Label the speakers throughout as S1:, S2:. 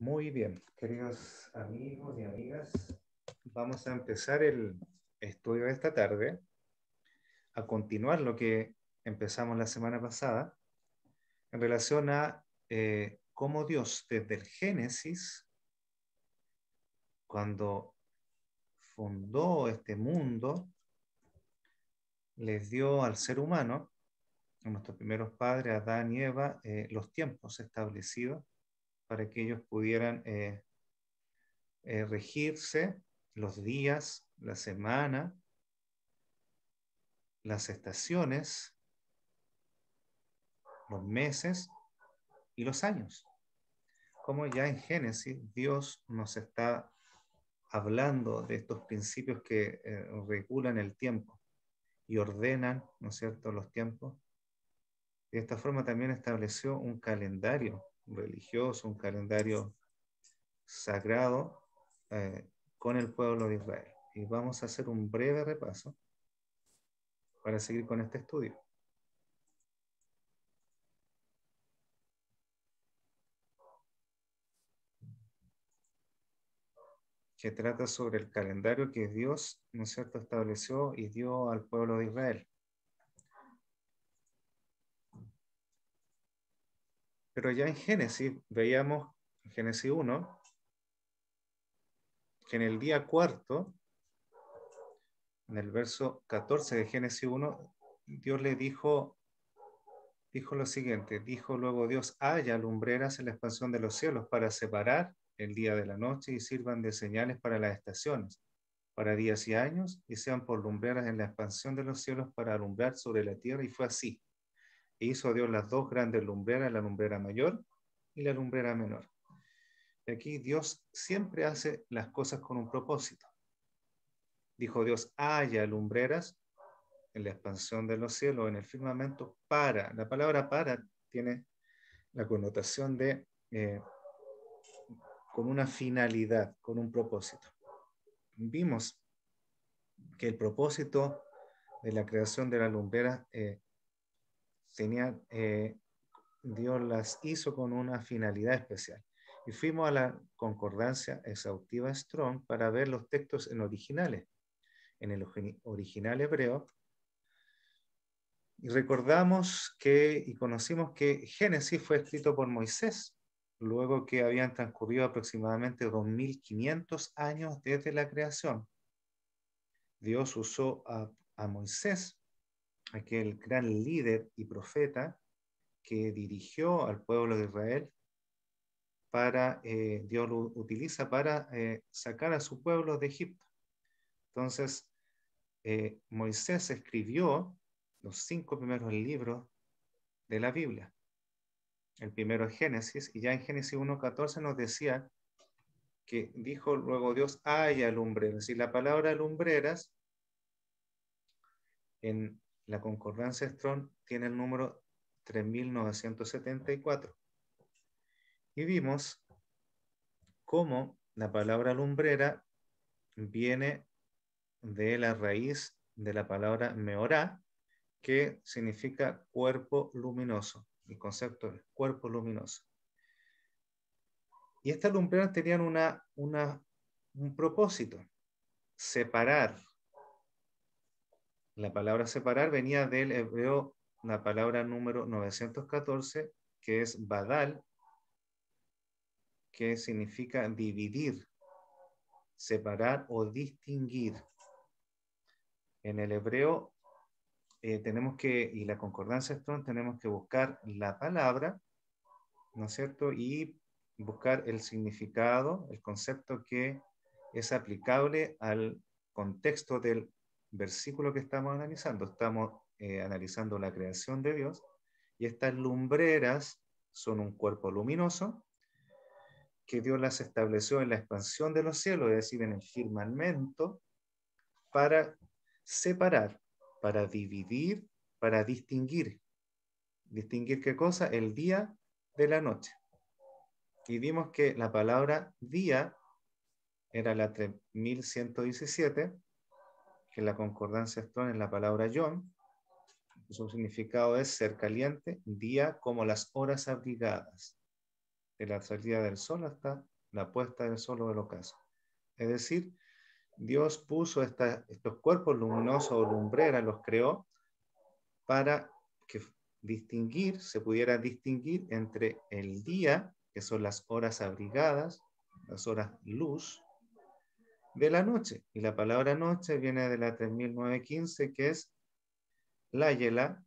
S1: Muy bien, queridos amigos y amigas, vamos a empezar el estudio de esta tarde, a continuar lo que empezamos la semana pasada, en relación a cómo Dios, desde el Génesis, cuando fundó este mundo, les dio al ser humano, a nuestros primeros padres, Adán y Eva, los tiempos establecidos para que ellos pudieran regirse, los días, la semana, las estaciones, los meses y los años. Como ya en Génesis Dios nos está hablando de estos principios que regulan el tiempo y ordenan, ¿no es cierto?, los tiempos. De esta forma también estableció un calendario religioso, un calendario sagrado con el pueblo de Israel. Y vamos a hacer un breve repaso para seguir con este estudio. Que trata sobre el calendario que Dios, ¿no es cierto?, estableció y dio al pueblo de Israel. Pero ya en Génesis veíamos, en Génesis 1, que en el día cuarto, en el verso 14 de Génesis 1, Dios le dijo lo siguiente: dijo luego Dios, haya lumbreras en la expansión de los cielos para separar el día de la noche y sirvan de señales para las estaciones, para días y años, y sean por lumbreras en la expansión de los cielos para alumbrar sobre la tierra. Y fue así. E hizo Dios las dos grandes lumbreras, la lumbrera mayor y la lumbrera menor. Y aquí Dios siempre hace las cosas con un propósito. Dijo Dios, haya lumbreras en la expansión de los cielos, en el firmamento, para. La palabra para tiene la connotación de con una finalidad, con un propósito. Vimos que el propósito de la creación de la lumbrera Dios las hizo con una finalidad especial. Y fuimos a la concordancia exhaustiva Strong para ver los textos en originales, en el original hebreo. Y recordamos y conocimos que Génesis fue escrito por Moisés, luego que habían transcurrido aproximadamente 2500 años desde la creación. Dios usó a Moisés, aquel gran líder y profeta que dirigió al pueblo de Israel, Dios lo utiliza para sacar a su pueblo de Egipto. Entonces, Moisés escribió los 5 primeros libros de la Biblia. El primero es Génesis, y ya en Génesis 1:14 nos decía que dijo luego Dios, haya lumbreras. Y la palabra lumbreras en la concordancia Strong tiene el número 3974. Y vimos cómo la palabra lumbrera viene de la raíz de la palabra meorá, que significa cuerpo luminoso. El concepto es cuerpo luminoso. Y estas lumbreras tenían un propósito: separar. La palabra separar venía del hebreo, la palabra número 914, que es badal, que significa dividir, separar o distinguir. En el hebreo y la concordancia Strong, tenemos que buscar la palabra, ¿no es cierto?, y buscar el significado, el concepto que es aplicable al contexto del versículo que estamos analizando. Estamos analizando la creación de Dios, y estas lumbreras son un cuerpo luminoso que Dios las estableció en la expansión de los cielos, es decir, en el firmamento, para separar, para dividir, para distinguir. ¿Distinguir qué cosa? El día de la noche. Y vimos que la palabra día era la 3117, que en la concordancia Strong es la palabra yom. Su significado es ser caliente, día como las horas abrigadas. de la salida del sol hasta la puesta del sol o del ocaso. Es decir, Dios puso estos cuerpos luminosos o lumbreras, los creó para que se pudiera distinguir entre el día, que son las horas abrigadas, las horas luz, de la noche. Y la palabra noche viene de la 3915, que es Layela,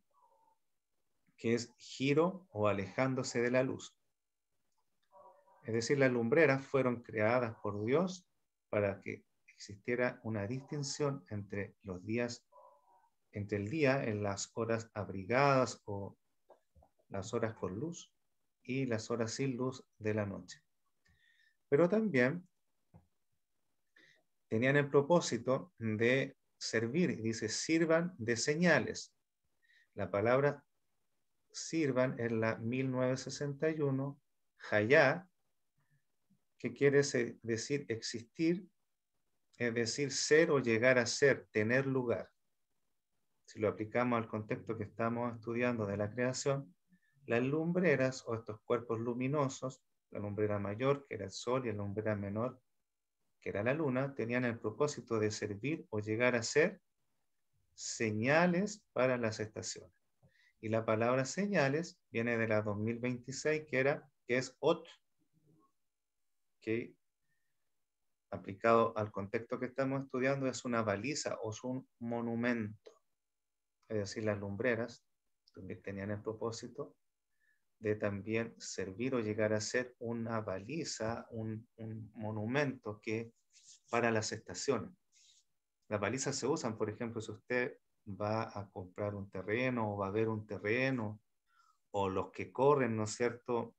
S1: que es giro o alejándose de la luz. Es decir, las lumbreras fueron creadas por Dios para que existiera una distinción entre los días, entre el día en las horas abrigadas o las horas con luz y las horas sin luz de la noche. Pero también tenían el propósito de servir, dice, sirvan de señales. La palabra sirvan es la 1961, hayá, que quiere decir existir, es decir, ser o llegar a ser, tener lugar. Si lo aplicamos al contexto que estamos estudiando de la creación, las lumbreras o estos cuerpos luminosos, la lumbrera mayor, que era el sol, y la lumbrera menor, que era la luna, tenían el propósito de servir o llegar a ser señales para las estaciones. Y la palabra señales viene de la 2026, que es ot, que aplicado al contexto que estamos estudiando es una baliza o es un monumento. Es decir, las lumbreras también tenían el propósito de también servir o llegar a ser una baliza, un monumento para las estaciones. Las balizas se usan, por ejemplo, si usted va a comprar un terreno o va a ver un terreno, o los que corren, ¿no es cierto?,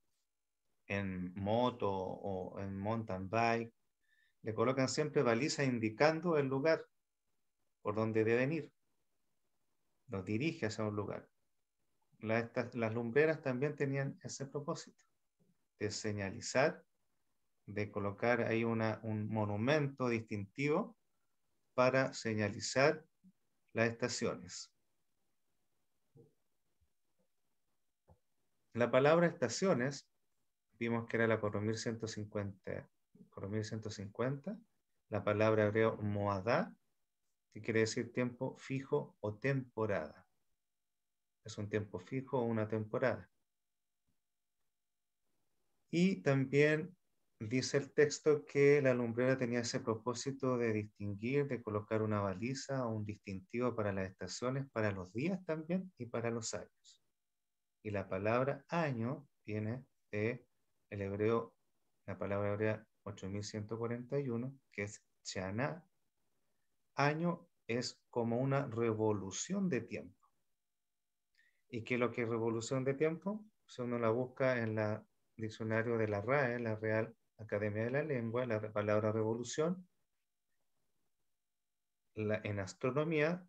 S1: en moto o en mountain bike, le colocan siempre balizas indicando el lugar por donde deben ir. Los dirige hacia un lugar. Las lumbreras también tenían ese propósito, de señalizar, de colocar ahí un monumento distintivo para señalizar las estaciones. La palabra estaciones, vimos que era la 4150, la palabra hebreo moadá, que quiere decir tiempo fijo o temporada. Es un tiempo fijo o una temporada. Y también dice el texto que la lumbrera tenía ese propósito de distinguir, de colocar una baliza o un distintivo para las estaciones, para los días también y para los años. Y la palabra año viene de el hebreo, la palabra hebrea 8141, que es Shana. Año es como una revolución de tiempo. ¿Y qué es lo que es revolución de tiempo? Si uno la busca en el diccionario de la RAE, la Real Academia de la Lengua, la palabra revolución, en astronomía,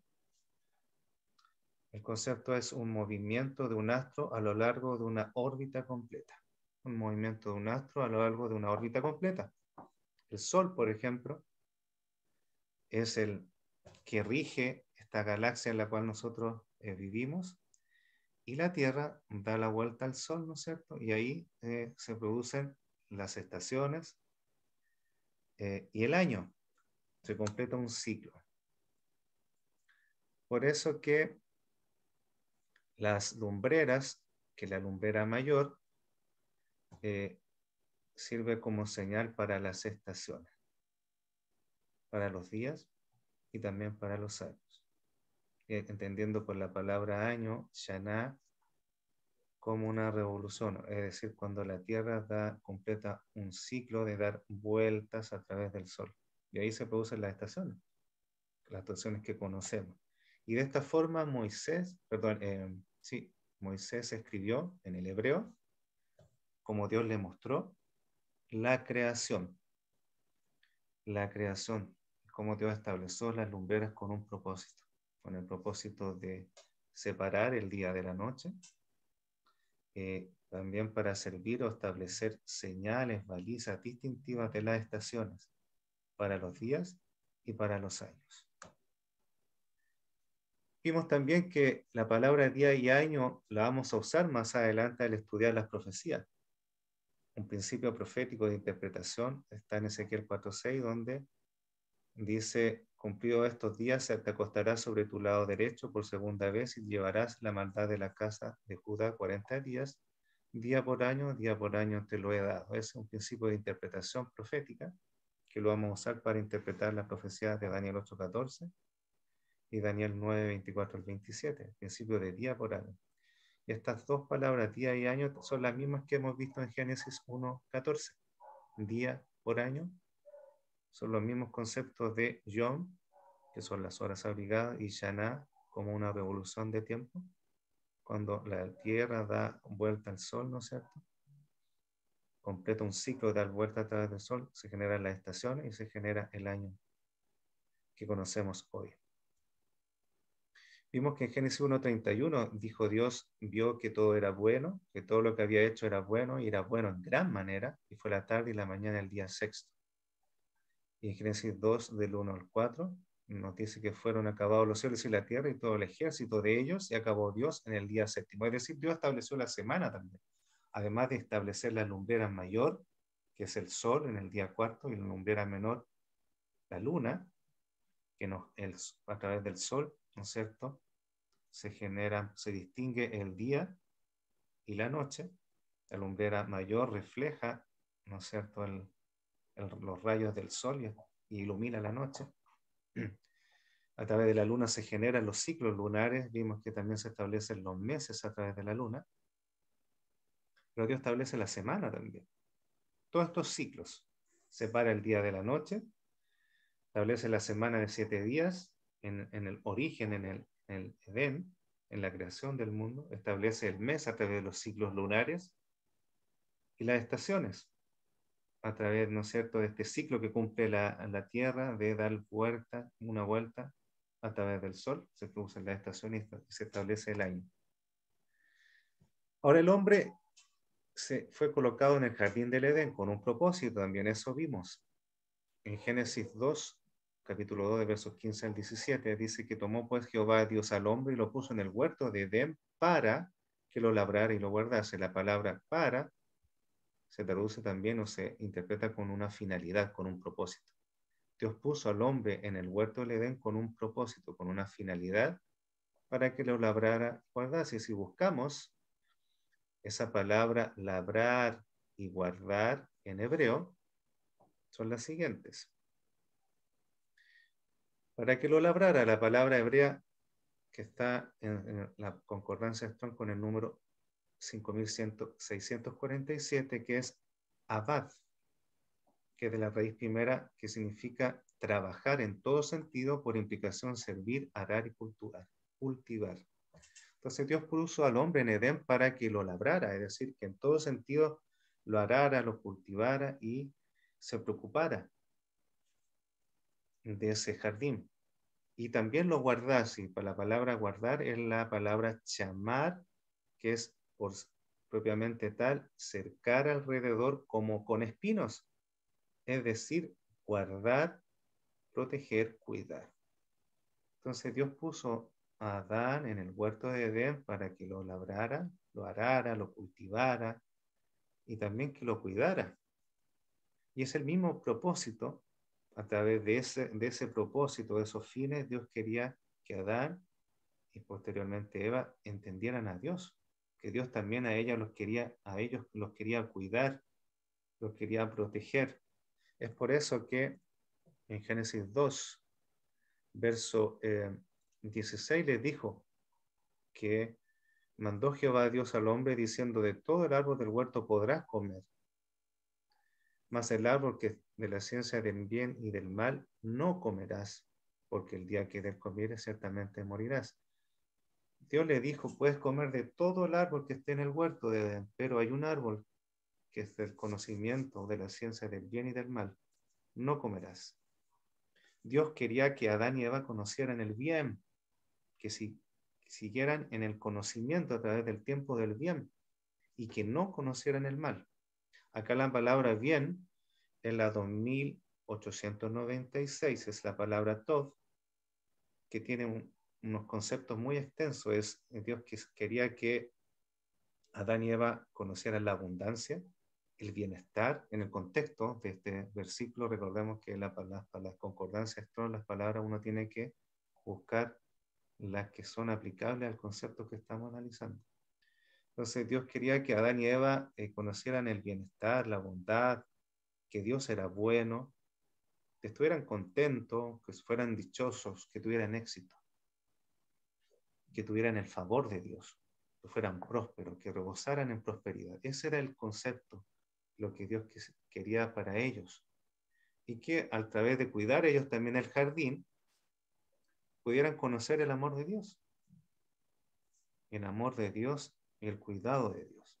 S1: el concepto es un movimiento de un astro a lo largo de una órbita completa. Un movimiento de un astro a lo largo de una órbita completa. El Sol, por ejemplo, es el que rige esta galaxia en la cual nosotros vivimos, y la Tierra da la vuelta al Sol, ¿no es cierto? Y ahí se producen las estaciones y el año. Se completa un ciclo. Por eso que las lumbreras, que la lumbrera mayor, sirve como señal para las estaciones, para los días y también para los años. Entendiendo por la palabra año, Shana, como una revolución, es decir, cuando la Tierra completa un ciclo de dar vueltas a través del Sol. Y ahí se producen las estaciones que conocemos. Y de esta forma Moisés escribió en el hebreo, como Dios le mostró, la creación. La creación, como Dios estableció las lumbreras con un propósito, con el propósito de separar el día de la noche, también para servir o establecer señales, balizas distintivas de las estaciones para los días y para los años. Vimos también que la palabra día y año la vamos a usar más adelante al estudiar las profecías. un principio profético de interpretación está en Ezequiel 4:6, donde dice: cumplido estos días, te acostarás sobre tu lado derecho por segunda vez y llevarás la maldad de la casa de Judá 40 días, día por año te lo he dado. Es un principio de interpretación profética que lo vamos a usar para interpretar las profecías de Daniel 8:14 y Daniel 9:24 al 27, principio de día por año. Y estas dos palabras, día y año, son las mismas que hemos visto en Génesis 1:14. Día por año son los mismos conceptos de Yom, que son las horas abrigadas, y Shana, como una revolución de tiempo, cuando la Tierra da vuelta al Sol, ¿no es cierto? Completa un ciclo de dar vuelta a través del Sol, se generan las estaciones y se genera el año que conocemos hoy. Vimos que en Génesis 1:31 dijo Dios, vio que todo era bueno, que todo lo que había hecho era bueno y era bueno en gran manera, y fue la tarde y la mañana el día sexto. Y en Génesis 2, del 1 al 4, nos dice que fueron acabados los cielos y la tierra y todo el ejército de ellos, y acabó Dios en el día séptimo. Es decir, Dios estableció la semana también, además de establecer la lumbrera mayor, que es el sol, en el día cuarto, y la lumbrera menor, la luna, que a través del sol, ¿no es cierto?, se distingue el día y la noche. La lumbrera mayor refleja, ¿no es cierto?, los rayos del sol y ilumina la noche. A través de la luna se generan los ciclos lunares. Vimos que también se establecen los meses a través de la luna. Pero Dios establece la semana también. Todos estos ciclos. Separa el día de la noche, establece la semana de 7 días en el origen, en el Edén, en la creación del mundo, establece el mes a través de los ciclos lunares y las estaciones, a través, ¿no es cierto?, de este ciclo que cumple la Tierra de dar una vuelta a través del Sol, se producen las estaciones y se establece el año. Ahora el hombre fue colocado en el jardín del Edén con un propósito, también eso vimos. En Génesis 2, capítulo 2, de versos 15 al 17, dice que tomó pues Jehová Dios al hombre y lo puso en el huerto de Edén para que lo labrara y lo guardase. La palabra para se traduce también o se interpreta con una finalidad, con un propósito. Dios puso al hombre en el huerto del Edén con un propósito, con una finalidad, para que lo labrara y guardase. Y si buscamos esa palabra labrar y guardar en hebreo, son las siguientes. Para que lo labrara, la palabra hebrea que está en la concordancia Strong con el número 5647, que es abad, que es de la raíz primera, que significa trabajar en todo sentido, por implicación servir, arar y cultivar. Entonces Dios puso al hombre en Edén para que lo labrara, es decir, que en todo sentido lo arara, lo cultivara y se preocupara de ese jardín. Y también lo guardase. Y para la palabra guardar es la palabra chamar, que es propiamente tal, cercar alrededor como con espinos. Es decir, guardar, proteger, cuidar. Entonces Dios puso a Adán en el huerto de Edén para que lo labrara, lo arara, lo cultivara y también que lo cuidara. Y es el mismo propósito, a través de ese propósito, de esos fines, Dios quería que Adán y posteriormente Eva entendieran a Dios, que Dios también a ellos los quería cuidar, los quería proteger. Es por eso que en Génesis 2, verso 16, les dijo que mandó Jehová Dios al hombre diciendo: de todo el árbol del huerto podrás comer, mas el árbol que de la ciencia del bien y del mal no comerás, porque el día que de él comieres ciertamente morirás. Dios le dijo: puedes comer de todo el árbol que esté en el huerto de Edén, pero hay un árbol que es del conocimiento de la ciencia del bien y del mal, no comerás. Dios quería que Adán y Eva conocieran el bien, que siguieran en el conocimiento a través del tiempo del bien y que no conocieran el mal. Acá la palabra bien en la 2896 es la palabra tov, que tiene unos conceptos muy extensos. Es Dios que quería que Adán y Eva conocieran la abundancia, el bienestar. En el contexto de este versículo, recordemos que para las concordancias, todas las palabras uno tiene que buscar las que son aplicables al concepto que estamos analizando. Entonces Dios quería que Adán y Eva conocieran el bienestar, la bondad, que Dios era bueno, que estuvieran contentos, que fueran dichosos, que tuvieran éxito, que tuvieran el favor de Dios, que fueran prósperos, que rebosaran en prosperidad. Ese era el concepto, lo que Dios quería para ellos. Y que a través de cuidar ellos también el jardín, pudieran conocer el amor de Dios. El amor de Dios y el cuidado de Dios.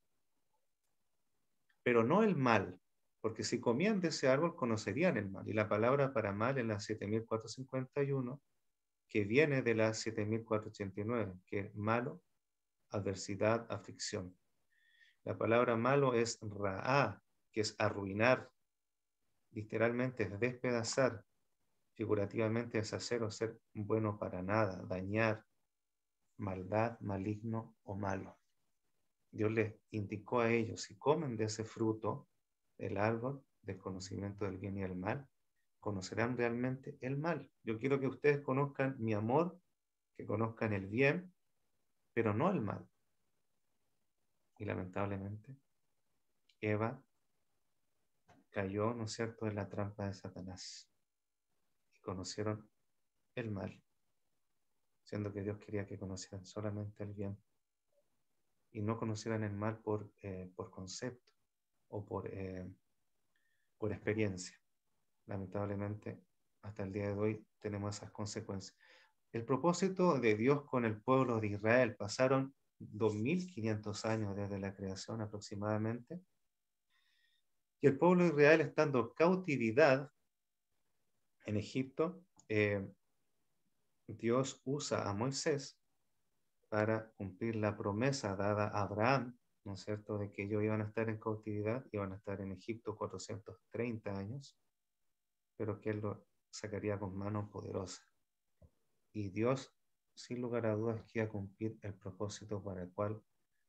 S1: Pero no el mal, porque si comían de ese árbol conocerían el mal. Y la palabra para mal en la 7451, que viene de la 7489, que es malo, adversidad, aflicción. La palabra malo es ra'á, que es arruinar, literalmente es despedazar, figurativamente es hacer o ser bueno para nada, dañar, maldad, maligno o malo. Dios les indicó a ellos, si comen de ese fruto del árbol del conocimiento del bien y el mal, conocerán realmente el mal. Yo quiero que ustedes conozcan mi amor, que conozcan el bien, pero no el mal. Y lamentablemente, Eva cayó, ¿no es cierto?, en la trampa de Satanás. Y conocieron el mal, siendo que Dios quería que conocieran solamente el bien. Y no conocieran el mal por concepto o por experiencia. Lamentablemente, hasta el día de hoy tenemos esas consecuencias. El propósito de Dios con el pueblo de Israel, pasaron 2500 años desde la creación aproximadamente, y el pueblo de Israel, estando en cautividad en Egipto, Dios usa a Moisés para cumplir la promesa dada a Abraham, ¿no es cierto?, de que ellos iban a estar en cautividad, iban a estar en Egipto 430 años, pero que él lo sacaría con mano poderosa. Y Dios, sin lugar a dudas, quiere cumplir el propósito para el cual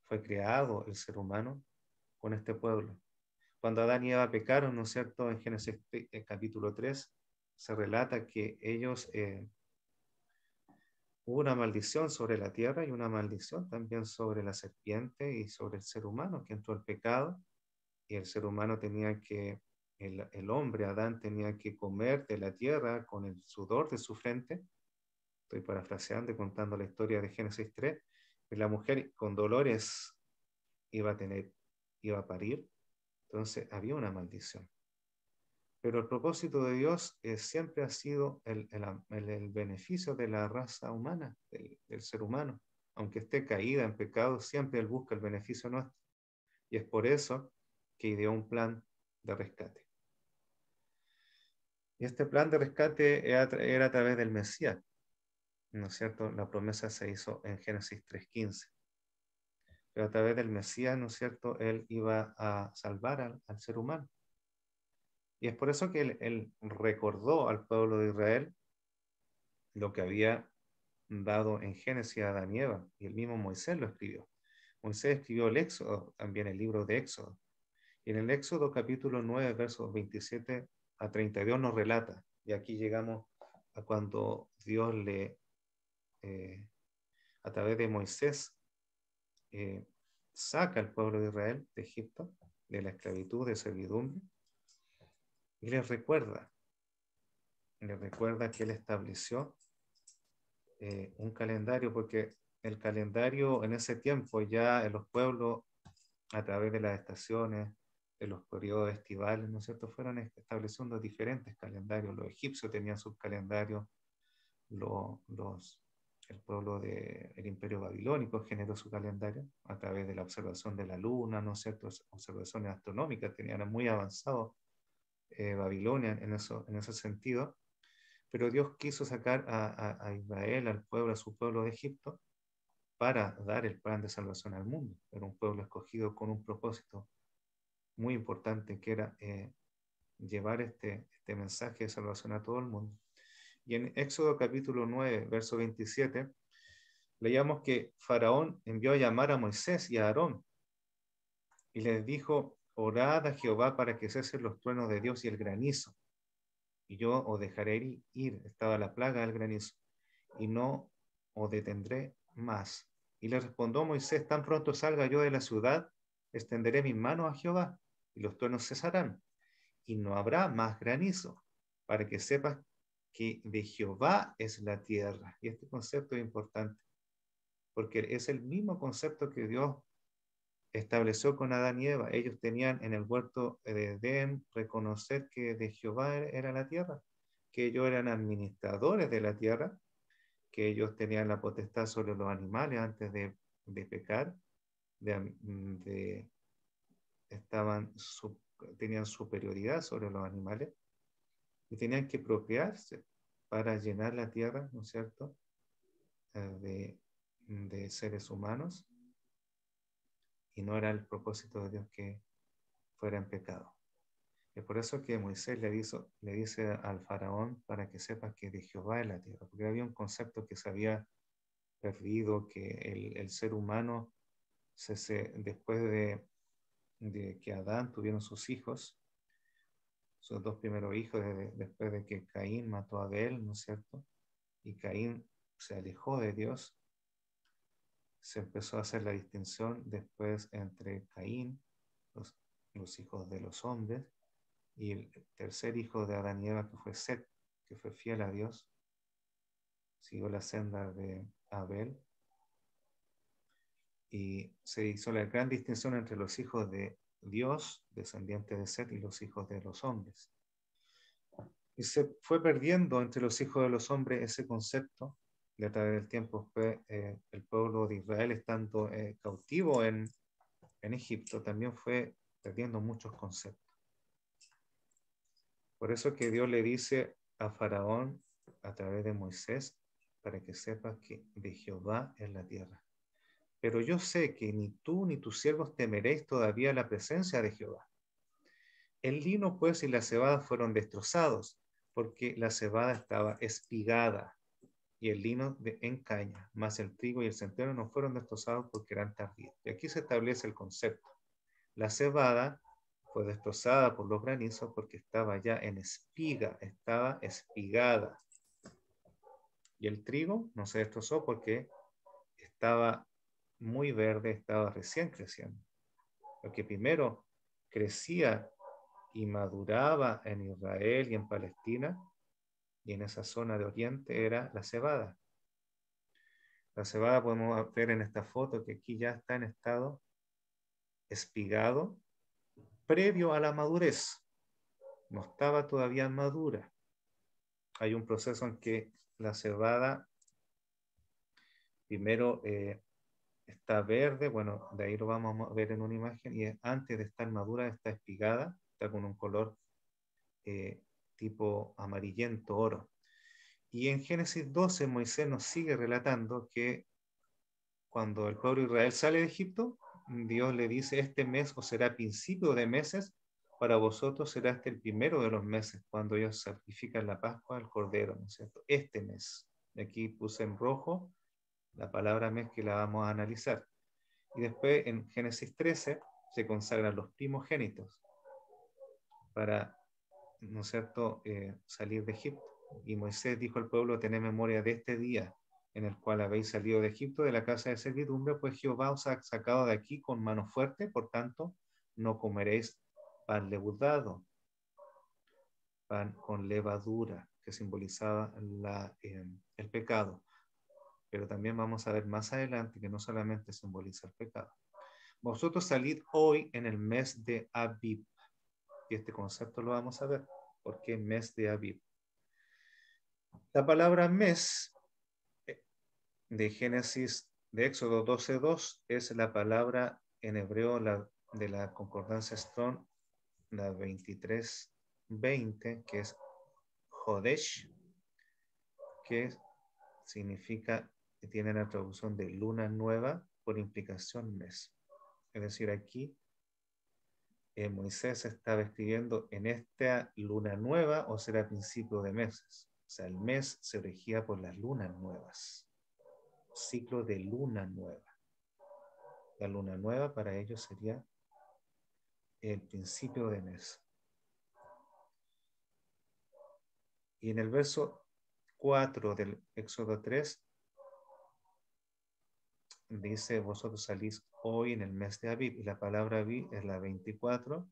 S1: fue creado el ser humano con este pueblo. Cuando Adán y Eva pecaron, ¿no es cierto?, en Génesis capítulo 3, se relata que ellos, hubo una maldición sobre la tierra y una maldición también sobre la serpiente y sobre el ser humano, que entró el pecado, y el ser humano tenía que, el hombre, Adán, tenía que comer de la tierra con el sudor de su frente. Estoy parafraseando y contando la historia de Génesis 3, que la mujer con dolores iba a parir, entonces había una maldición. Pero el propósito de Dios siempre ha sido el beneficio de la raza humana, del ser humano. Aunque esté caída en pecado, siempre Él busca el beneficio nuestro. Y es por eso que ideó un plan de rescate. Y este plan de rescate era a través del Mesías, ¿no es cierto? La promesa se hizo en Génesis 3:15. Pero a través del Mesías, ¿no es cierto?, Él iba a salvar al ser humano. Y es por eso que él recordó al pueblo de Israel lo que había dado en Génesis a Adán y Eva, y el mismo Moisés lo escribió. Moisés escribió el Éxodo, también el libro de Éxodo. Y en el Éxodo capítulo 9, versos 27 a 32 nos relata, y aquí llegamos a cuando Dios a través de Moisés, saca al pueblo de Israel de Egipto, de la esclavitud, de servidumbre, y les recuerda que Él estableció un calendario, porque el calendario en ese tiempo ya en los pueblos, a través de las estaciones, de los periodos estivales, ¿no es cierto?, fueron estableciendo diferentes calendarios. Los egipcios tenían sus calendarios, el pueblo del Imperio Babilónico generó su calendario a través de la observación de la luna, ¿no es cierto?, observaciones astronómicas, tenían muy avanzado Babilonia en ese sentido. Pero Dios quiso sacar a Israel, al pueblo, a su pueblo de Egipto, para dar el plan de salvación al mundo. Era un pueblo escogido con un propósito muy importante, que era llevar este mensaje de salvación a todo el mundo. Y en Éxodo capítulo 9, verso 27, leíamos que Faraón envió a llamar a Moisés y a Aarón y les dijo: orad a Jehová para que cesen los truenos de Dios y el granizo, y yo os dejaré ir. Estaba la plaga del granizo, y no os detendré más. Y le respondió Moisés: tan pronto salga yo de la ciudad, extenderé mis manos a Jehová, y los truenos cesarán, y no habrá más granizo, para que sepas que de Jehová es la tierra. Y este concepto es importante, porque es el mismo concepto que Dios estableció con Adán y Eva. Ellos tenían en el huerto de Edén reconocer que de Jehová era la tierra, que ellos eran administradores de la tierra, que ellos tenían la potestad sobre los animales antes de pecar, de, estaban, tenían superioridad sobre los animales y tenían que procrearse para llenar la tierra, ¿no es cierto?, de seres humanos, y no era el propósito de Dios que fuera en pecado. Es por eso que Moisés le dice al faraón para que sepa que de Jehová es la tierra, porque había un concepto que se había perdido, que el ser humano, después de que Adán tuvieron sus hijos, sus dos primeros hijos, después de que Caín mató a Abel, ¿no es cierto? Y Caín se alejó de Dios, se empezó a hacer la distinción después entre Caín, los, los hijos de los hombres, y el tercer hijo de Adán y Eva, que fue Set, que fue fiel a Dios, siguió la senda de Abel, y se hizo la gran distinción entre los hijos de Dios, descendientes de Set, y los hijos de los hombres. Y se fue perdiendo entre los hijos de los hombres ese concepto, y a través del tiempo fue el pueblo de Israel, estando cautivo en Egipto, también fue perdiendo muchos conceptos. Por eso que Dios le dice a Faraón a través de Moisés, para que sepas que de Jehová es la tierra. Pero yo sé que ni tú ni tus siervos temeréis todavía la presencia de Jehová. El lino, pues, y la cebada fueron destrozados, porque la cebada estaba espigada y el lino en caña, mas el trigo y el centeno no fueron destrozados porque eran tardíos. Y aquí se establece el concepto. La cebada fue destrozada por los granizos porque estaba ya en espiga, estaba espigada. Y el trigo no se destrozó porque estaba muy verde, estaba recién creciendo. Lo que primero crecía y maduraba en Israel y en Palestina y en esa zona de Oriente era la cebada. La cebada podemos ver en esta foto que aquí ya está en estado espigado previo a la madurez. No estaba todavía madura. Hay un proceso en que la cebada primero está verde, bueno, de ahí lo vamos a ver en una imagen, y antes de estar madura está espigada, está con un color tipo amarillento oro. Y en Génesis 12 Moisés nos sigue relatando que cuando el pueblo de Israel sale de Egipto, Dios le dice: este mes os será principio de meses, para vosotros será este el primero de los meses, cuando ellos sacrifican la Pascua al Cordero, ¿no es cierto? Este mes. Y aquí puse en rojo la palabra mes, que la vamos a analizar. Y después en Génesis 13 se consagran los primogénitos para, ¿no es cierto?, salir de Egipto. Y Moisés dijo al pueblo: tened memoria de este día en el cual habéis salido de Egipto, de la casa de servidumbre, pues Jehová os ha sacado de aquí con mano fuerte, por tanto no comeréis pan leudado, pan con levadura, que simbolizaba el pecado. Pero también vamos a ver más adelante que no solamente simboliza el pecado. Vosotros salid hoy en el mes de Abib. Y este concepto lo vamos a ver. ¿Por qué mes de Abib? La palabra mes de Génesis, de Éxodo 12:2, es la palabra en hebreo de la concordancia Strong, la 23:20, que es Jodesh, que significa, que tiene la traducción de luna nueva, por implicación mes. Es decir, aquí Moisés estaba escribiendo en esta luna nueva, o será principio de meses. O sea, el mes se regía por las lunas nuevas. Ciclo de luna nueva. La luna nueva para ellos sería el principio de mes. Y en el verso 4 del Éxodo 3 dice, vosotros salís hoy en el mes de Abib, y la palabra Abib es la 24,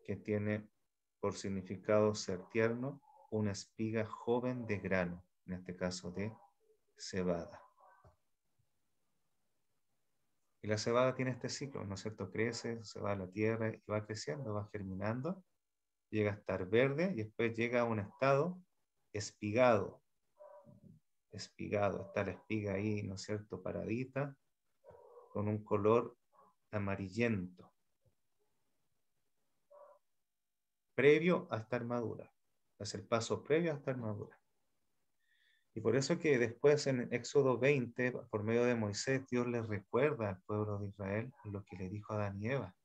S1: que tiene por significado ser tierno, una espiga joven de grano, en este caso de cebada. Y la cebada tiene este ciclo, ¿no es cierto? Crece, se va a la tierra y va creciendo, va germinando, llega a estar verde y después llega a un estado espigado. Espigado, está la espiga ahí, ¿no es cierto? Paradita, con un color amarillento, previo a estar madura. Es el paso previo a estar madura. Y por eso que después en Éxodo 20, por medio de Moisés, Dios le recuerda al pueblo de Israel lo que le dijo a Adán y Eva.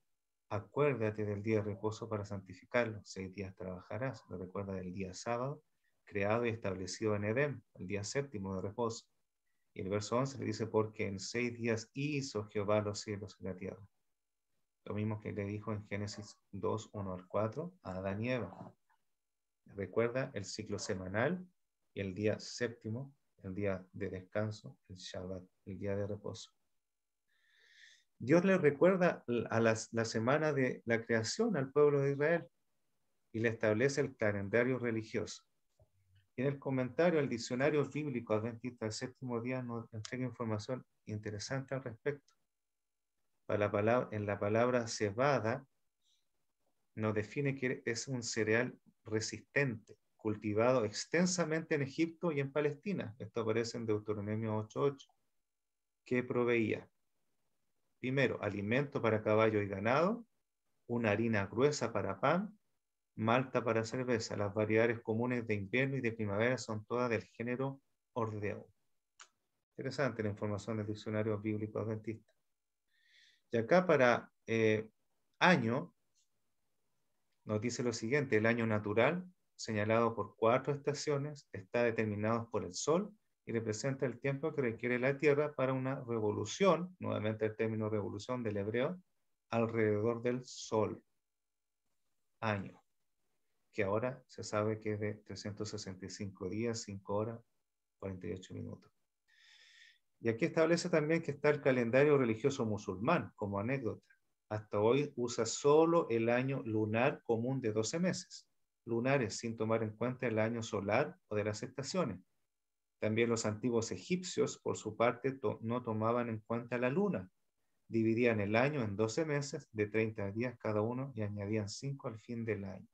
S1: Acuérdate del día de reposo para santificarlo. 6 días trabajarás. Lo recuerda del día sábado, creado y establecido en Edén, el día séptimo de reposo. Y el verso 11 le dice, porque en 6 días hizo Jehová los cielos y la tierra. Lo mismo que le dijo en Génesis 2, 1 al 4 a Adán y Eva. Recuerda el ciclo semanal y el día séptimo, el día de descanso, el Shabbat, el día de reposo. Dios le recuerda a la semana de la creación al pueblo de Israel y le establece el calendario religioso. Y en el comentario, el diccionario bíblico adventista del séptimo día nos entrega información interesante al respecto. En la palabra cebada nos define que es un cereal resistente, cultivado extensamente en Egipto y en Palestina. Esto aparece en Deuteronomio 8:8, que proveía, primero, alimento para caballo y ganado, una harina gruesa para pan, malta para cerveza. Las variedades comunes de invierno y de primavera son todas del género Ordeo. Interesante la información del diccionario bíblico adventista. Y acá para año, nos dice lo siguiente: el año natural, señalado por 4 estaciones, está determinado por el Sol y representa el tiempo que requiere la Tierra para una revolución, nuevamente el término revolución del hebreo, alrededor del Sol. Año, que ahora se sabe que es de 365 días, 5 horas, 48 minutos. Y aquí establece también que está el calendario religioso musulmán, como anécdota. Hasta hoy usa solo el año lunar común de 12 meses, lunares, sin tomar en cuenta el año solar o de las estaciones. También los antiguos egipcios, por su parte, no tomaban en cuenta la luna. Dividían el año en 12 meses de 30 días cada uno y añadían 5 al fin del año.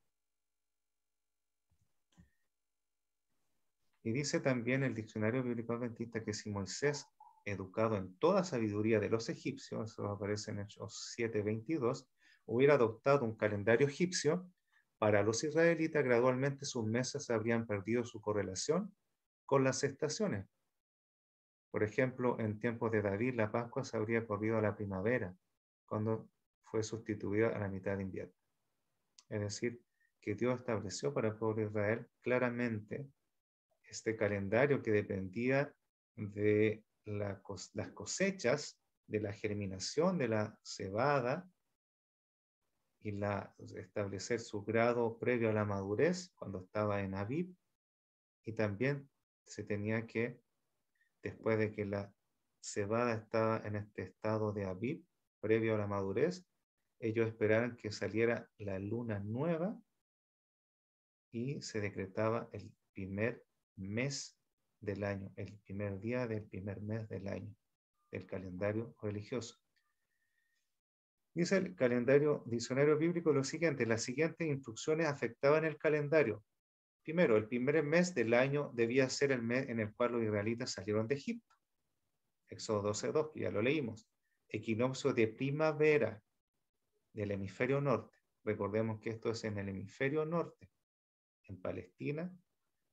S1: Y dice también el diccionario bíblico adventista que si Moisés, educado en toda sabiduría de los egipcios, eso aparece en Hechos 7:22, hubiera adoptado un calendario egipcio, para los israelitas gradualmente sus meses habrían perdido su correlación con las estaciones. Por ejemplo, en tiempos de David, la Pascua se habría corrido a la primavera, cuando fue sustituida a la mitad de invierno. Es decir, que Dios estableció para el pueblo de Israel claramente este calendario que dependía de las cosechas, de la germinación de la cebada y establecer su grado previo a la madurez cuando estaba en Abib, y también se tenía que, después de que la cebada estaba en este estado de Abib, previo a la madurez, ellos esperaban que saliera la luna nueva y se decretaba el primer mes del año, el primer día del primer mes del año, del calendario religioso. Dice el diccionario bíblico lo siguiente: las siguientes instrucciones afectaban el calendario. Primero, el primer mes del año debía ser el mes en el cual los israelitas salieron de Egipto. Éxodo 12:2, que ya lo leímos. Equinoccio de primavera del hemisferio norte. Recordemos que esto es en el hemisferio norte, en Palestina,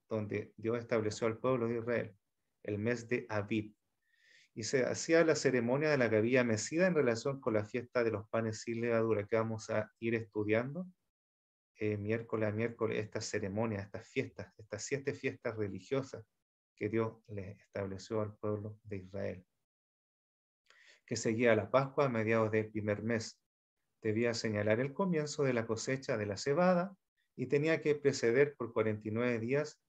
S1: donde Dios estableció al pueblo de Israel, el mes de Abib. Y se hacía la ceremonia de la gavilla mecida en relación con la fiesta de los panes sin levadura, que vamos a ir estudiando miércoles a miércoles, estas ceremonias, estas 7 fiestas religiosas que Dios les estableció al pueblo de Israel, que seguía la Pascua a mediados del primer mes. debía señalar el comienzo de la cosecha de la cebada y tenía que preceder por 49 días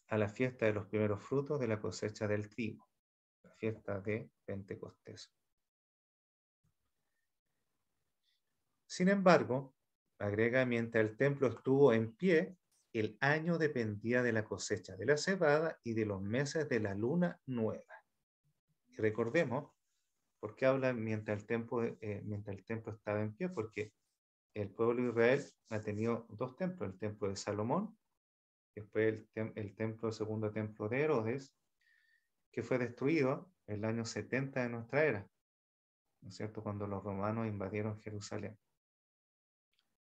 S1: a la fiesta de los primeros frutos de la cosecha del trigo, la fiesta de Pentecostés. Sin embargo, agrega, mientras el templo estuvo en pie, el año dependía de la cosecha de la cebada y de los meses de la luna nueva. Y recordemos, ¿por qué habla mientras el templo estaba en pie? Porque el pueblo de Israel ha tenido dos templos, el templo de Salomón, después el segundo templo de Herodes, que fue destruido en el año 70 de nuestra era, ¿no es cierto?, cuando los romanos invadieron Jerusalén.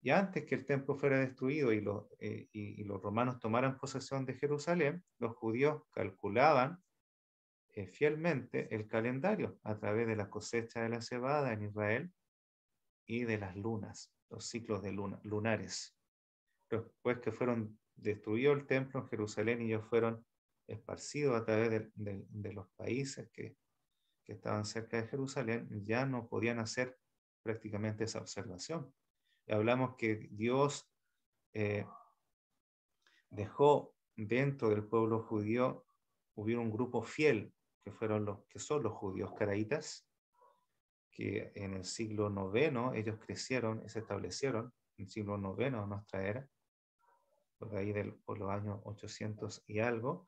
S1: Y antes que el templo fuera destruido y los romanos tomaran posesión de Jerusalén, los judíos calculaban fielmente el calendario a través de la cosecha de la cebada en Israel y de las lunas, los ciclos de lunares. Después que fueron destruidos el templo en Jerusalén y ellos fueron esparcidos a través de los países que estaban cerca de Jerusalén, ya no podían hacer prácticamente esa observación. Y hablamos que Dios dejó dentro del pueblo judío, hubo un grupo fiel, que son los judíos caraítas, que en el siglo IX ellos crecieron y se establecieron, en el siglo IX de nuestra era, por los años 800 y algo,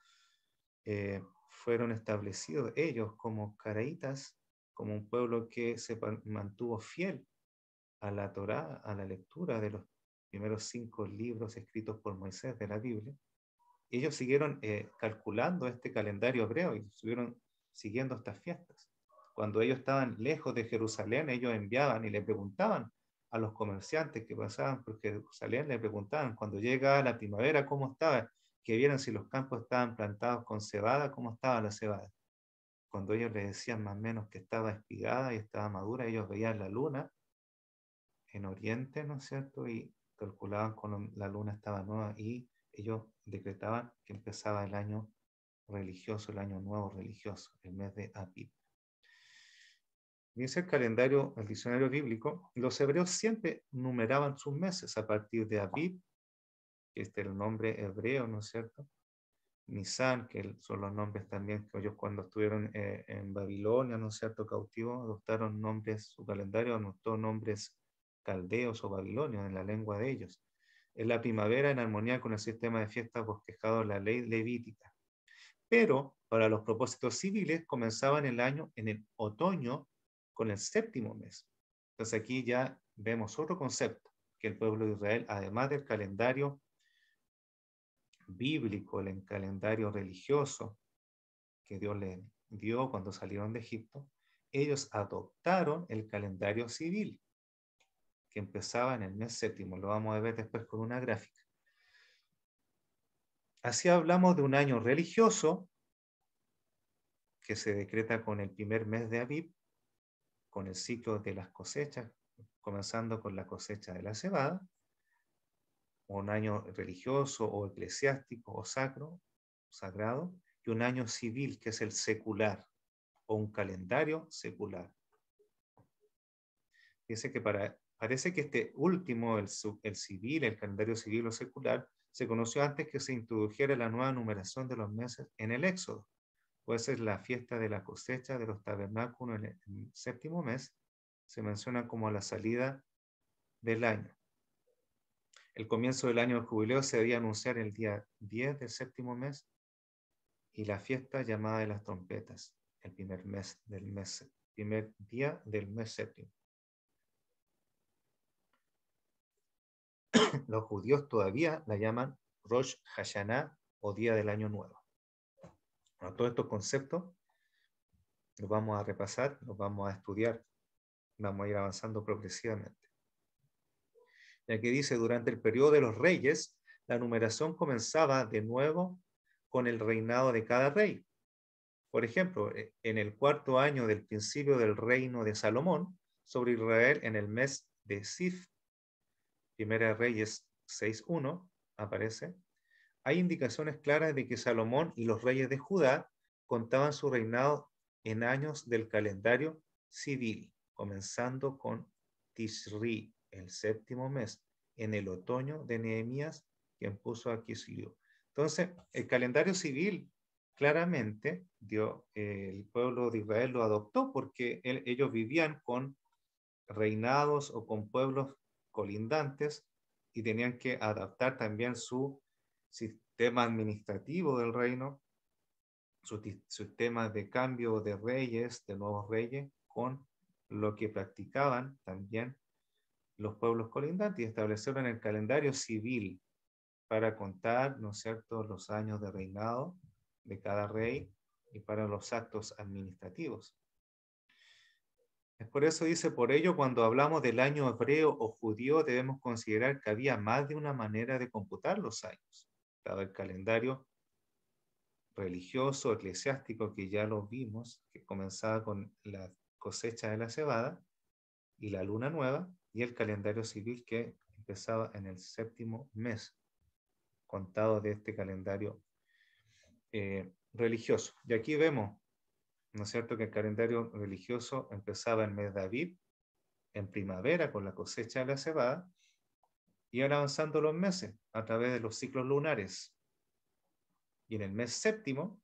S1: fueron establecidos ellos como caraítas, como un pueblo que se mantuvo fiel a la Torá, a la lectura de los primeros 5 libros escritos por Moisés de la Biblia. Ellos siguieron calculando este calendario hebreo y estuvieron siguiendo estas fiestas. Cuando ellos estaban lejos de Jerusalén, ellos enviaban y le preguntaban a los comerciantes que pasaban por Jerusalén, le preguntaban cuando llega la primavera cómo estaba, que vieran si los campos estaban plantados con cebada, cómo estaba la cebada. Cuando ellos les decían más o menos que estaba espigada y estaba madura, ellos veían la luna en Oriente, ¿no es cierto? Y calculaban cuando la luna estaba nueva y ellos decretaban que empezaba el año religioso, el año nuevo religioso, el mes de Abib. Dice el calendario, el diccionario bíblico, los hebreos siempre numeraban sus meses a partir de Abib, que este es el nombre hebreo, ¿no es cierto? Nisan, que son los nombres también que ellos cuando estuvieron en Babilonia, ¿no es cierto?, cautivos, adoptaron nombres, su calendario adoptó nombres caldeos o babilonios en la lengua de ellos. En la primavera, en armonía con el sistema de fiestas bosquejado en la ley levítica. Pero para los propósitos civiles comenzaban el año en el otoño con el séptimo mes. Entonces aquí ya vemos otro concepto, que el pueblo de Israel, además del calendario bíblico, el calendario religioso que Dios les dio cuando salieron de Egipto, ellos adoptaron el calendario civil, que empezaba en el mes séptimo. Lo vamos a ver después con una gráfica. Así hablamos de un año religioso que se decreta con el primer mes de Abib, con el ciclo de las cosechas, comenzando con la cosecha de la cebada, un año religioso o eclesiástico o sagrado, y un año civil que es el secular o un calendario secular. Dice que parece que este último, el civil, el calendario civil o secular, se conoció antes que se introdujera la nueva numeración de los meses en el Éxodo. Puede ser la fiesta de la cosecha de los tabernáculos en el séptimo mes, se menciona como la salida del año. El comienzo del año del jubileo se debía anunciar el día 10 del séptimo mes y la fiesta llamada de las trompetas, el primer día del mes séptimo. Los judíos todavía la llaman Rosh Hashanah o Día del Año Nuevo. Bueno, todos estos conceptos los vamos a repasar, los vamos a estudiar, vamos a ir avanzando progresivamente. Ya que dice, durante el periodo de los reyes, la numeración comenzaba de nuevo con el reinado de cada rey. Por ejemplo, en el 4º año del principio del reino de Salomón, sobre Israel en el mes de Sif, Primera de Reyes 6:1, aparece, hay indicaciones claras de que Salomón y los reyes de Judá contaban su reinado en años del calendario civil, comenzando con Tishri, el séptimo mes, en el otoño de Nehemías, quien puso a Kislev. Entonces, el calendario civil claramente el pueblo de Israel lo adoptó porque ellos vivían con reinados o con pueblos colindantes y tenían que adaptar también su sistema administrativo del reino, su sistema de cambio de reyes, de nuevos reyes, con lo que practicaban también los pueblos colindantes y establecieron el calendario civil para contar, ¿no es cierto?, los años de reinado de cada rey y para los actos administrativos. Es por eso dice, por ello, cuando hablamos del año hebreo o judío, debemos considerar que había más de una manera de computar los años. Estaba el calendario religioso, eclesiástico, que ya lo vimos, que comenzaba con la cosecha de la cebada y la luna nueva, y el calendario civil que empezaba en el séptimo mes, contado de este calendario religioso. Y aquí vemos, ¿no es cierto?, que el calendario religioso empezaba en el mes de Abib, en primavera con la cosecha de la cebada, y iban avanzando los meses a través de los ciclos lunares. Y en el mes séptimo,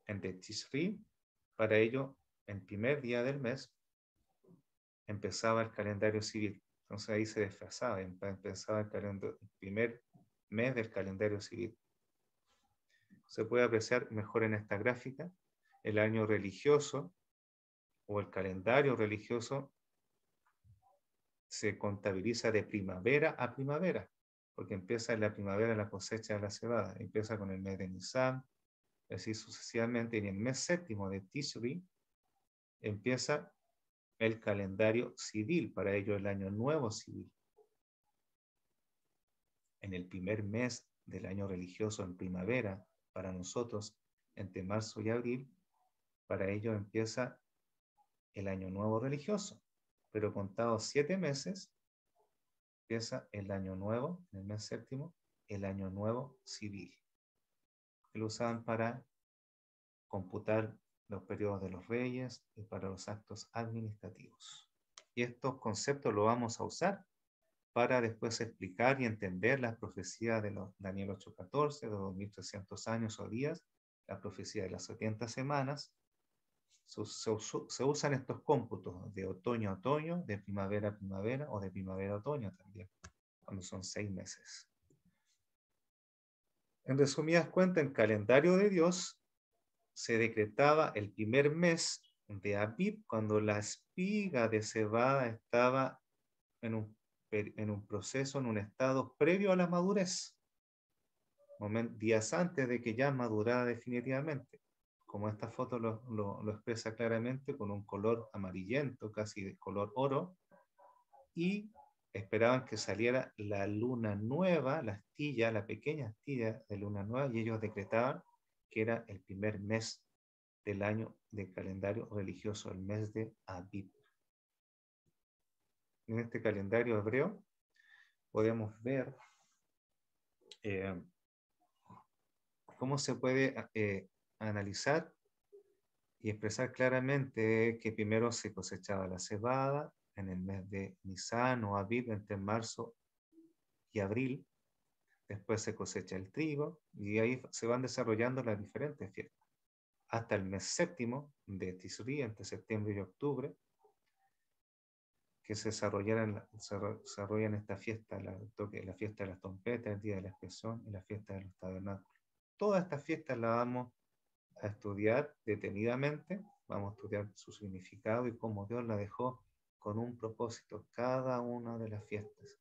S1: en Tishri, para ello, el primer día del mes, empezaba el calendario civil. Entonces ahí se desfasaba, empezaba el primer mes del calendario civil. Se puede apreciar mejor en esta gráfica el año religioso o el calendario religioso se contabiliza de primavera a primavera, porque empieza en la primavera la cosecha de la cebada, empieza con el mes de Nisan, así sucesivamente, y en el mes séptimo de Tishri empieza el calendario civil, para ello el año nuevo civil. En el primer mes del año religioso, en primavera, para nosotros, entre marzo y abril, para ello empieza el año nuevo religioso, pero contados 7 meses, empieza el año nuevo, en el mes séptimo, el año nuevo civil, que lo usaban para computar los periodos de los reyes y para los actos administrativos. Y estos conceptos los vamos a usar para después explicar y entender las profecías de Daniel 8:14, de 2300 años o días, la profecía de las 70 semanas. Se usan estos cómputos de otoño a otoño, de primavera a primavera o de primavera a otoño también, cuando son 6 meses. En resumidas cuentas, el calendario de Dios se decretaba el primer mes de Abib, cuando la espiga de cebada estaba en un proceso, en un estado previo a la madurez, días antes de que ya madurara definitivamente, como esta foto lo expresa claramente, con un color amarillento, casi de color oro, y esperaban que saliera la luna nueva, la astilla, la pequeña astilla de luna nueva, y ellos decretaban que era el primer mes del año del calendario religioso, el mes de Abib. En este calendario hebreo podemos ver cómo se puede analizar y expresar claramente que primero se cosechaba la cebada en el mes de Nisan o Abib, entre marzo y abril. Después se cosecha el trigo y ahí se van desarrollando las diferentes fiestas. Hasta el mes séptimo de Tishri, entre septiembre y octubre, que se desarrollan esta fiesta, la fiesta de las trompetas, el día de la expiación y la fiesta de los tabernáculos. Todas estas fiestas las vamos a estudiar detenidamente, vamos a estudiar su significado y cómo Dios la dejó con un propósito, cada una de las fiestas.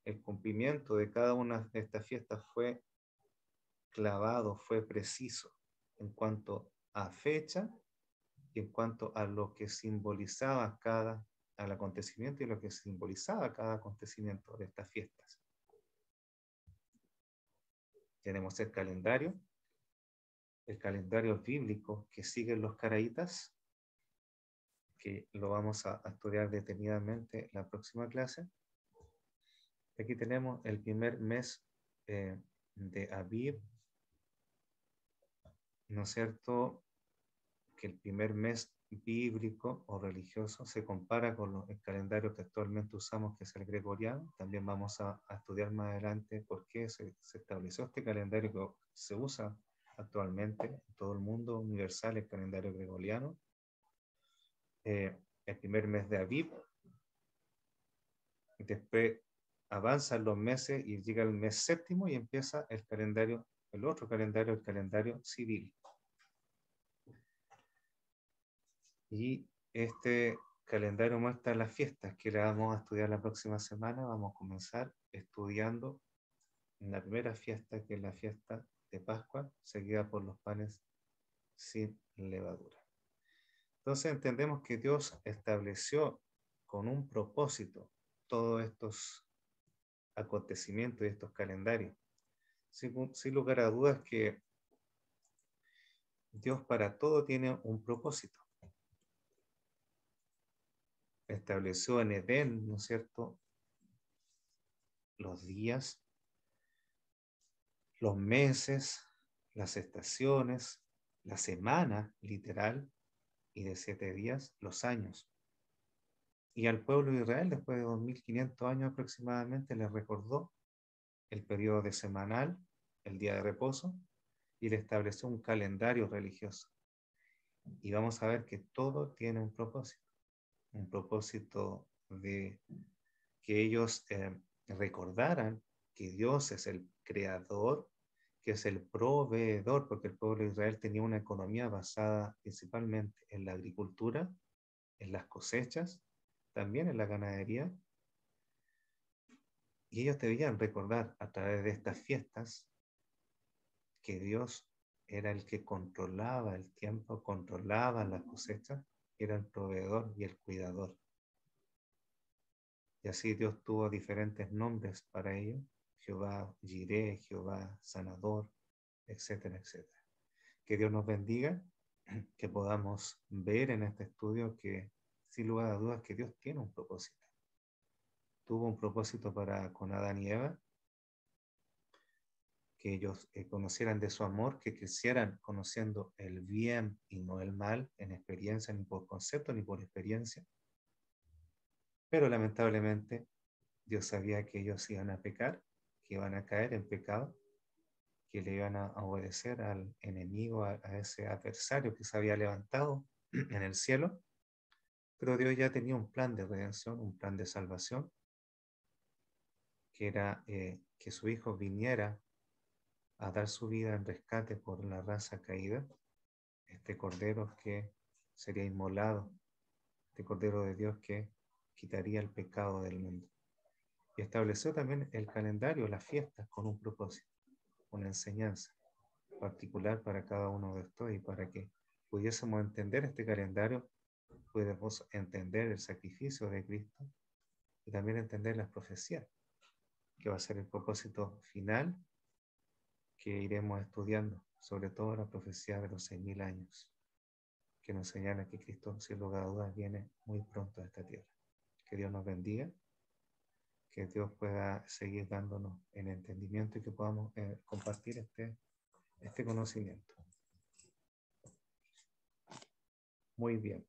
S1: El cumplimiento de cada una de estas fiestas fue clavado, fue preciso en cuanto a fecha y en cuanto a lo que simbolizaba al acontecimiento y lo que simbolizaba cada acontecimiento de estas fiestas. Tenemos el calendario bíblico que siguen los caraítas, que lo vamos a estudiar detenidamente la próxima clase. Aquí tenemos el primer mes de Abib, ¿no es cierto? Que el primer mes bíblico o religioso, se compara con el calendario que actualmente usamos, que es el gregoriano. También vamos a estudiar más adelante por qué se estableció este calendario que se usa actualmente en todo el mundo universal, el calendario gregoriano. El primer mes de Aviv, después avanzan los meses y llega el mes séptimo y empieza el calendario, el otro calendario, el calendario civil. Y este calendario muestra las fiestas que le vamos a estudiar la próxima semana. Vamos a comenzar estudiando la primera fiesta, que es la fiesta de Pascua, seguida por los panes sin levadura. Entonces entendemos que Dios estableció con un propósito todos estos acontecimientos y estos calendarios. Sin lugar a dudas que Dios para todo tiene un propósito. Estableció en Edén, ¿no es cierto?, los días, los meses, las estaciones, la semana literal, y de 7 días, los años. Y al pueblo de Israel, después de 2500 años aproximadamente, le recordó el periodo de semanal, el día de reposo, y le estableció un calendario religioso. Y vamos a ver que todo tiene un propósito de que ellos recordaran que Dios es el creador, que es el proveedor, porque el pueblo de Israel tenía una economía basada principalmente en la agricultura, en las cosechas, también en la ganadería, y ellos debían recordar a través de estas fiestas que Dios era el que controlaba el tiempo, controlaba las cosechas, era el proveedor y el cuidador. Y así Dios tuvo diferentes nombres para ello: Jehová Jireh, Jehová Sanador, etcétera, etcétera. Que Dios nos bendiga, que podamos ver en este estudio que, sin lugar a dudas, que Dios tiene un propósito. Tuvo un propósito con Adán y Eva, que ellos conocieran de su amor, que crecieran conociendo el bien y no el mal, en experiencia, ni por concepto, ni por experiencia. Pero lamentablemente Dios sabía que ellos iban a pecar, que iban a caer en pecado, que le iban a obedecer al enemigo, a ese adversario que se había levantado en el cielo. Pero Dios ya tenía un plan de redención, un plan de salvación, que era que su Hijo viniera a dar su vida en rescate por la raza caída, este Cordero que sería inmolado, este Cordero de Dios que quitaría el pecado del mundo. Y estableció también el calendario, las fiestas, con un propósito, una enseñanza particular para cada uno de estos, y para que pudiésemos entender este calendario, pudiésemos entender el sacrificio de Cristo y también entender las profecías, que va a ser el propósito final que iremos estudiando, sobre todo la profecía de los 6000 años, que nos señala que Cristo, sin lugar a dudas, viene muy pronto a esta tierra. Que Dios nos bendiga, que Dios pueda seguir dándonos el entendimiento y que podamos compartir este conocimiento. Muy bien.